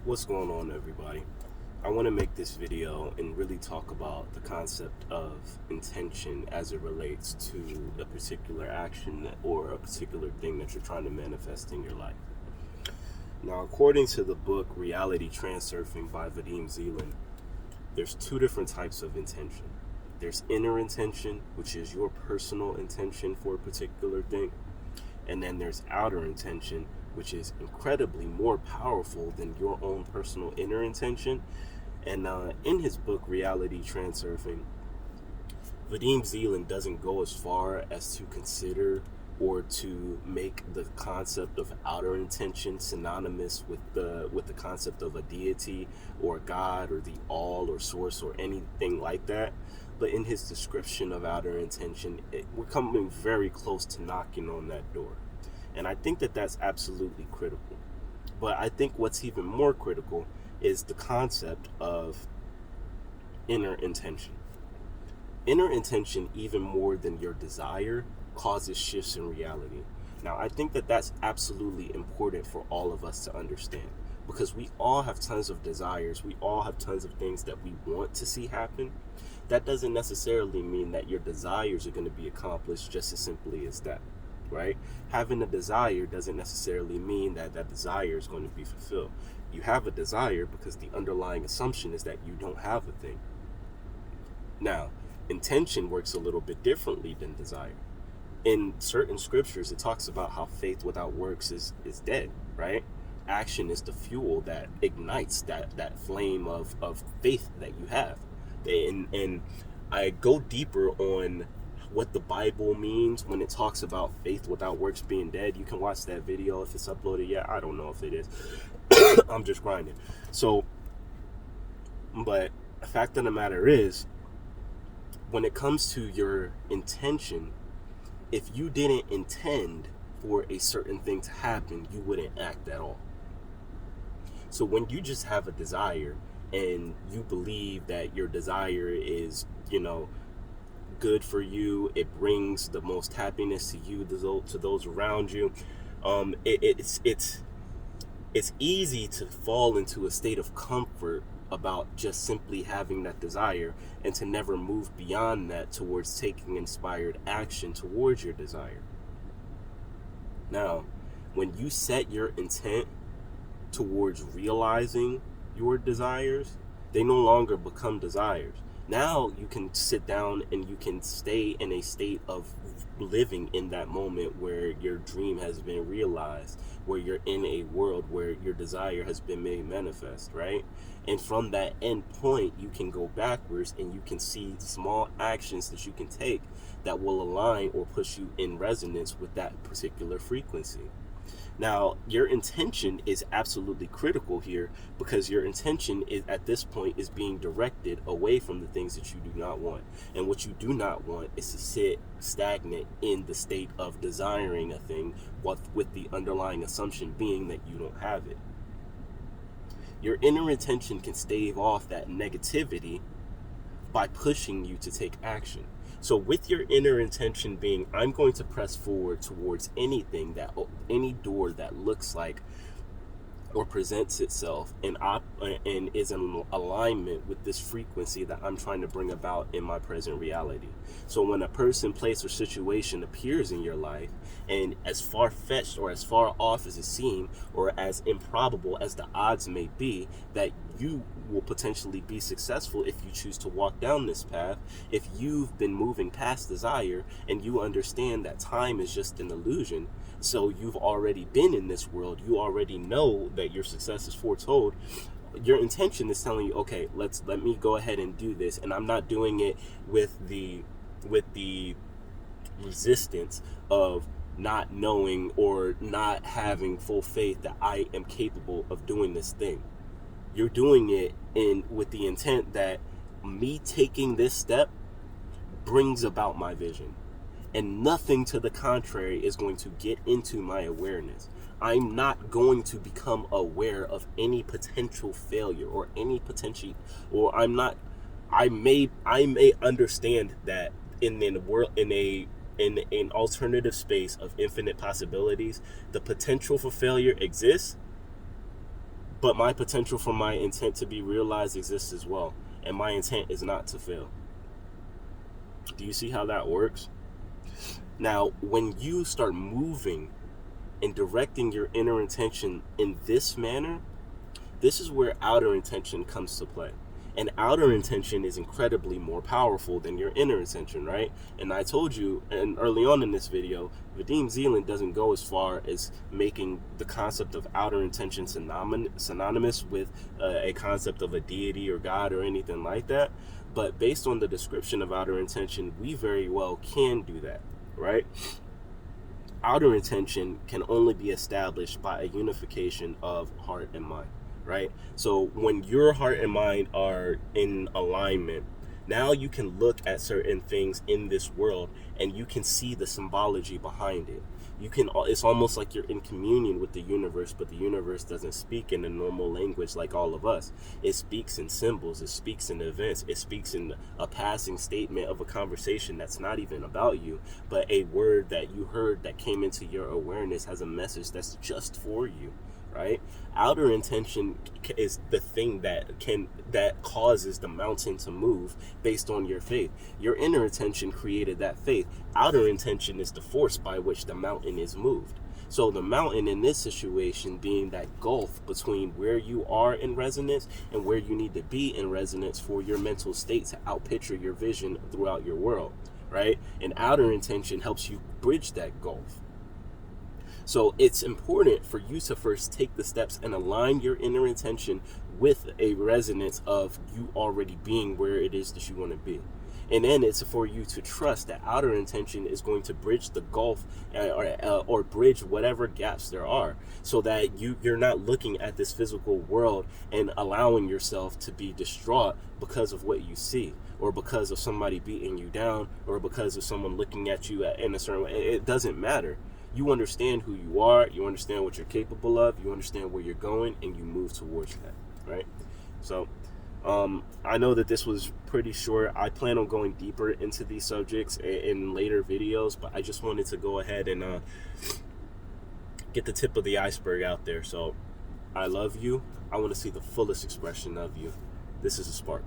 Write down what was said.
What's going on, everybody? I want to make this video and really talk about the concept of intention as it relates to a particular action or a particular thing that you're trying to manifest in your life. Now, according to the book Reality Transurfing by Vadim Zeland, there's two different types of intention. There's inner intention, which is your personal intention for a particular thing. And then there's outer intention, which is incredibly more powerful than your own personal inner intention. And in his book, Reality Transurfing, Vadim Zeland doesn't go as far as to consider or to make the concept of outer intention synonymous with the concept of a deity or God or the all or source or anything like that. But in his description of outer intention, we're coming very close to knocking on that door. And I think that that's absolutely critical. But I think what's even more critical is the concept of inner intention. Inner intention, even more than your desire, causes shifts in reality. Now, I think that that's absolutely important for all of us to understand, because we all have tons of desires. We all have tons of things that we want to see happen. That doesn't necessarily mean that your desires are going to be accomplished just as simply as that, right? Having a desire doesn't necessarily mean that that desire is going to be fulfilled. You have a desire because the underlying assumption is that you don't have a thing. Now, intention works a little bit differently than desire. In certain scriptures, it talks about how faith without works is dead, right? Action is the fuel that ignites that flame of faith that you have. And I go deeper on what the Bible means when it talks about faith without works being dead. You can watch that video if it's uploaded yet. I don't know if it is. I'm just grinding. So, but the fact of the matter is, when it comes to your intention, if you didn't intend for a certain thing to happen, you wouldn't act at all. So when you just have a desire and you believe that your desire is, good for you, it brings the most happiness to you, to those around you, it's easy to fall into a state of comfort about just simply having that desire and to never move beyond that towards taking inspired action towards your desire. Now, when you set your intent towards realizing your desires, they no longer become desires. Now you can sit down and you can stay in a state of living in that moment where your dream has been realized, where you're in a world where your desire has been made manifest, right? And from that end point, you can go backwards and you can see small actions that you can take that will align or push you in resonance with that particular frequency. Now, your intention is absolutely critical here, because your intention is at this point is being directed away from the things that you do not want. And what you do not want is to sit stagnant in the state of desiring a thing with the underlying assumption being that you don't have it. Your inner intention can stave off that negativity by pushing you to take action. So with your inner intention being, I'm going to press forward towards any door that looks like or presents itself and is in alignment with this frequency that I'm trying to bring about in my present reality. So when a person, place, or situation appears in your life, and as far-fetched or as far off as it seems, or as improbable as the odds may be that you will potentially be successful if you choose to walk down this path, if you've been moving past desire and you understand that time is just an illusion, so you've already been in this world, you already know that your success is foretold, your intention is telling you, okay, let me go ahead and do this. And I'm not doing it with the resistance of not knowing or not having full faith that I am capable of doing this thing. You're doing it with the intent that me taking this step brings about my vision, and nothing to the contrary is going to get into my awareness. I'm not going to become aware of any potential failure or any potential, or I may understand that in an alternative space of infinite possibilities, the potential for failure exists, But my potential for my intent to be realized exists as well. And my intent is not to fail. Do you see how that works? Now, when you start moving and directing your inner intention in this manner, this is where outer intention comes to play. And outer intention is incredibly more powerful than your inner intention, right? And I told you, and early on in this video, Vadim Zeland doesn't go as far as making the concept of outer intention synonymous with a concept of a deity or God or anything like that. But based on the description of outer intention, we very well can do that, right? Outer intention can only be established by a unification of heart and mind. Right? So when your heart and mind are in alignment, now you can look at certain things in this world and you can see the symbology behind it. It's almost like you're in communion with the universe, but the universe doesn't speak in a normal language like all of us. It speaks in symbols, it speaks in events, it speaks in a passing statement of a conversation that's not even about you, but a word that you heard that came into your awareness has a message that's just for you. Right? Outer intention is the thing that causes the mountain to move based on your faith. Your inner intention created that faith. Outer intention is the force by which the mountain is moved. So the mountain in this situation being that gulf between where you are in resonance and where you need to be in resonance for your mental state to outpicture your vision throughout your world, right? And outer intention helps you bridge that gulf. So it's important for you to first take the steps and align your inner intention with a resonance of you already being where it is that you want to be. And then it's for you to trust that outer intention is going to bridge the gulf or bridge whatever gaps there are, so that you're not looking at this physical world and allowing yourself to be distraught because of what you see, or because of somebody beating you down, or because of someone looking at you in a certain way. It doesn't matter. You understand who you are, you understand what you're capable of, you understand where you're going, and you move towards that, right? So, I know that this was pretty short. I plan on going deeper into these subjects in later videos, but I just wanted to go ahead and get the tip of the iceberg out there. So, I love you. I want to see the fullest expression of you. This is a spark.